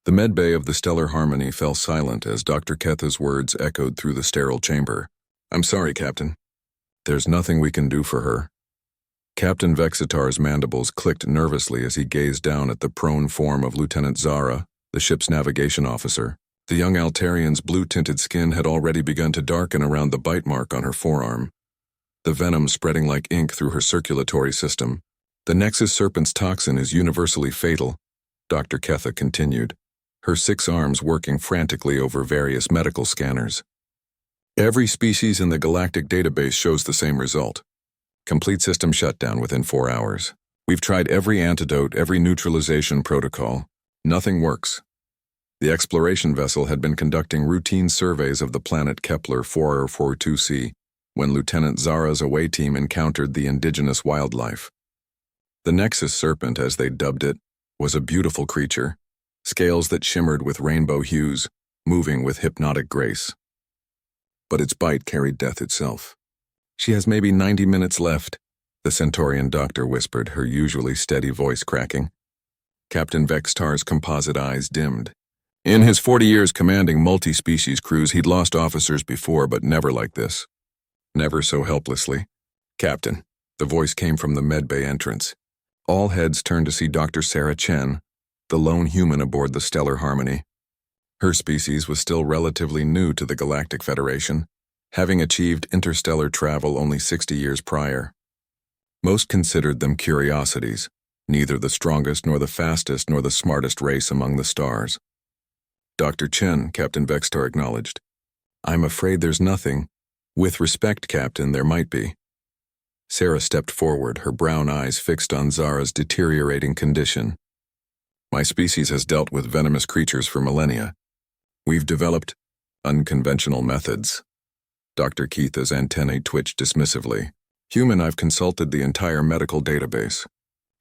The medbay of the Stellar Harmony fell silent as Dr. Ketha's words echoed through the sterile chamber. "I'm sorry, Captain. There's nothing we can do for her." Captain Vexitar's mandibles clicked nervously as he gazed down at the prone form of Lieutenant Zara, the ship's navigation officer. The young Altarian's blue-tinted skin had already begun to darken around the bite mark on her forearm, the venom spreading like ink through her circulatory system. "The Nexus Serpent's toxin is universally fatal," Dr. Ketha continued, her 6 arms working frantically over various medical scanners. "Every species in the galactic database shows the same result. Complete system shutdown within 4 hours. We've tried every antidote, every neutralization protocol. Nothing works." The exploration vessel had been conducting routine surveys of the planet Kepler 4042c when Lieutenant Zara's away team encountered the indigenous wildlife. The Nexus Serpent, as they dubbed it, was a beautiful creature, scales that shimmered with rainbow hues, moving with hypnotic grace. But its bite carried death itself. "She has maybe 90 minutes left," the Centaurian doctor whispered, her usually steady voice cracking. Captain Vexitar's composite eyes dimmed. In his 40 years commanding multi-species crews, he'd lost officers before, but never like this. Never so helplessly. "Captain," the voice came from the medbay entrance. All heads turned to see Dr. Sarah Chen, the lone human aboard the Stellar Harmony. Her species was still relatively new to the Galactic Federation, having achieved interstellar travel only 60 years prior. Most considered them curiosities, neither the strongest nor the fastest nor the smartest race among the stars. "Dr. Chen," Captain Vexitar acknowledged. "I'm afraid there's nothing. With respect, Captain, there might be." Sarah stepped forward, her brown eyes fixed on Zara's deteriorating condition. "My species has dealt with venomous creatures for millennia. We've developed unconventional methods." Dr. Ketha's antennae twitched dismissively. "Human, I've consulted the entire medical database.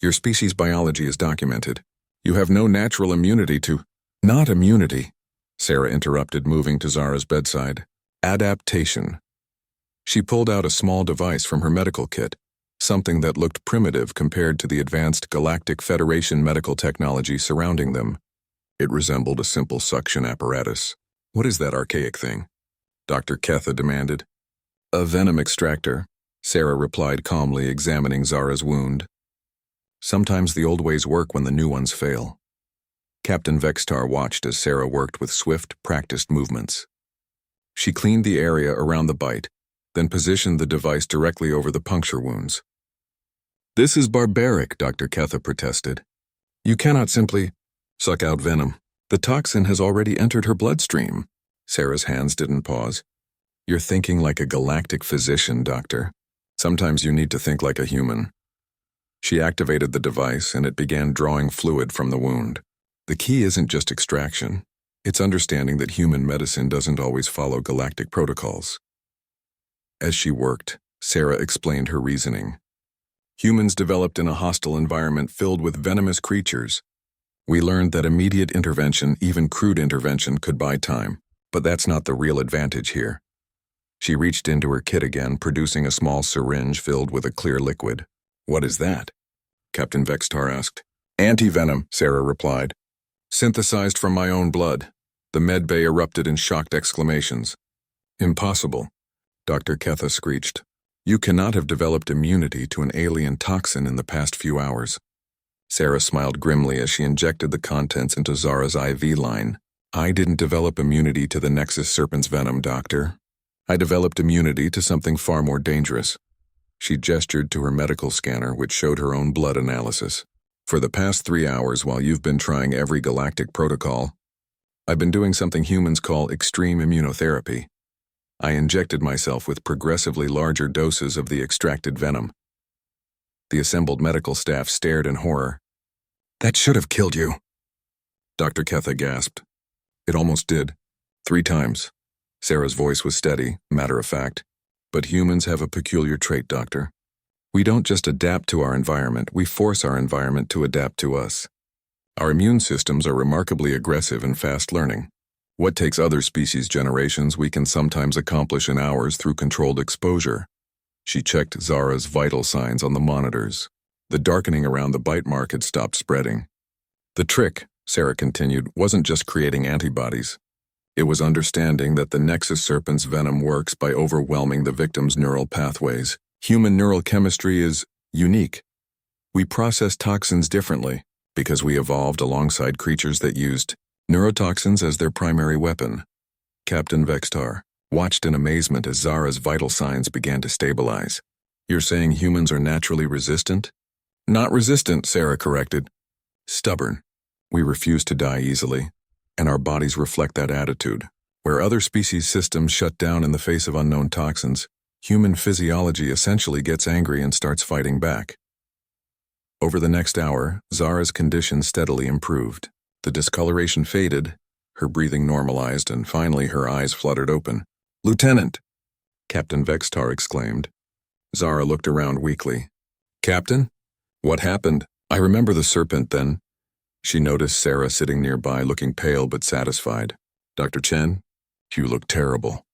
Your species' biology is documented. You have no natural immunity to—" "Not immunity," Sarah interrupted, moving to Zara's bedside. "Adaptation." She pulled out a small device from her medical kit, something that looked primitive compared to the advanced Galactic Federation medical technology surrounding them. It resembled a simple suction apparatus. "What is that archaic thing?" Dr. Ketha demanded. "A venom extractor," Sarah replied calmly, examining Zara's wound. "Sometimes the old ways work when the new ones fail." Captain Vexitar watched as Sarah worked with swift, practiced movements. She cleaned the area around the bite, then positioned the device directly over the puncture wounds. "This is barbaric," Dr. Ketha protested. "You cannot simply suck out venom. The toxin has already entered her bloodstream." Sarah's hands didn't pause. "You're thinking like a galactic physician, Doctor. Sometimes you need to think like a human." She activated the device, and it began drawing fluid from the wound. The key isn't just extraction. It's understanding that human medicine doesn't always follow galactic protocols. As she worked, Sarah explained her reasoning. "Humans developed in a hostile environment filled with venomous creatures. We learned that immediate intervention, even crude intervention, could buy time, but that's not the real advantage here." She reached into her kit again, producing a small syringe filled with a clear liquid. "What is that?" Captain Vexitar asked. "Anti-venom," Sarah replied. "Synthesized from my own blood." The medbay erupted in shocked exclamations. "Impossible," Dr. Ketha screeched. "You cannot have developed immunity to an alien toxin in the past few hours." Sarah smiled grimly as she injected the contents into Zara's IV line. "I didn't develop immunity to the Nexus Serpent's venom, Doctor. I developed immunity to something far more dangerous." She gestured to her medical scanner, which showed her own blood analysis. "For the past 3 hours, while you've been trying every galactic protocol, I've been doing something humans call extreme immunotherapy. I injected myself with progressively larger doses of the extracted venom." The assembled medical staff stared in horror. "That should have killed you," Dr. Ketha gasped. "It almost did. 3 times. Sarah's voice was steady, matter-of-fact. "But humans have a peculiar trait, Doctor. We don't just adapt to our environment, we force our environment to adapt to us. Our immune systems are remarkably aggressive and fast-learning. What takes other species generations, we can sometimes accomplish in hours through controlled exposure." She checked Zara's vital signs on the monitors. The darkening around the bite mark had stopped spreading. "The trick," Sarah continued, wasn't just creating antibodies. It was understanding that the Nexus Serpent's venom works by overwhelming the victim's neural pathways. Human neural chemistry is unique. We process toxins differently because we evolved alongside creatures that used neurotoxins as their primary weapon. Captain Vextar watched in amazement as Zara's vital signs began to stabilize. You're saying humans are naturally resistant? Not resistant, Sarah corrected. Stubborn. We refuse to die easily, and our bodies reflect that attitude. Where other species' systems shut down in the face of unknown toxins, human physiology essentially gets angry and starts fighting back. Over the next hour, Zara's condition steadily improved. The discoloration faded, her breathing normalized, and finally her eyes fluttered open. "Lieutenant!" Captain Vextar exclaimed. Zara looked around weakly. "Captain? What happened? I remember the serpent then." She noticed Sarah sitting nearby, looking pale but satisfied. "Dr. Chen, you look terrible."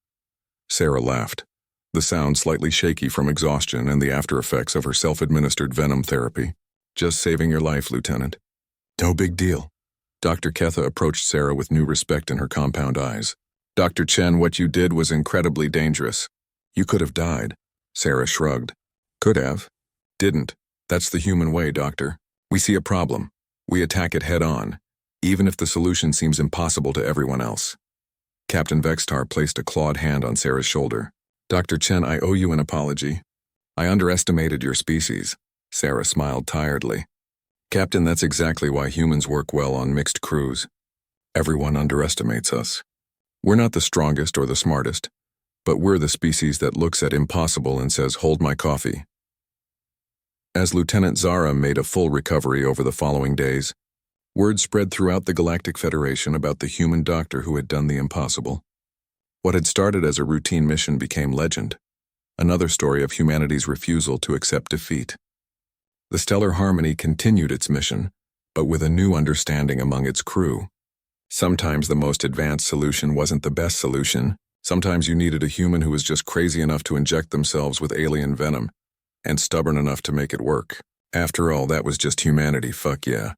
Sarah laughed, the sound slightly shaky from exhaustion and the after-effects of her self-administered venom therapy. "Just saving your life, Lieutenant." "No big deal." Dr. Ketha approached Sarah with new respect in her compound eyes. "Dr. Chen, what you did was incredibly dangerous. You could have died." Sarah shrugged. "Could have. Didn't. That's the human way, Doctor. We see a problem. We attack it head-on, even if the solution seems impossible to everyone else." Captain Vextar placed a clawed hand on Sarah's shoulder. "Dr. Chen, I owe you an apology. I underestimated your species." Sarah smiled tiredly. "Captain, that's exactly why humans work well on mixed crews. Everyone underestimates us. We're not the strongest or the smartest, but we're the species that looks at impossible and says, 'Hold my coffee.'" As Lieutenant Zara made a full recovery over the following days, word spread throughout the Galactic Federation about the human doctor who had done the impossible. What had started as a routine mission became legend, another story of humanity's refusal to accept defeat. The Stellar Harmony continued its mission, but with a new understanding among its crew. Sometimes the most advanced solution wasn't the best solution. Sometimes you needed a human who was just crazy enough to inject themselves with alien venom, and stubborn enough to make it work. After all, that was just humanity, fuck yeah.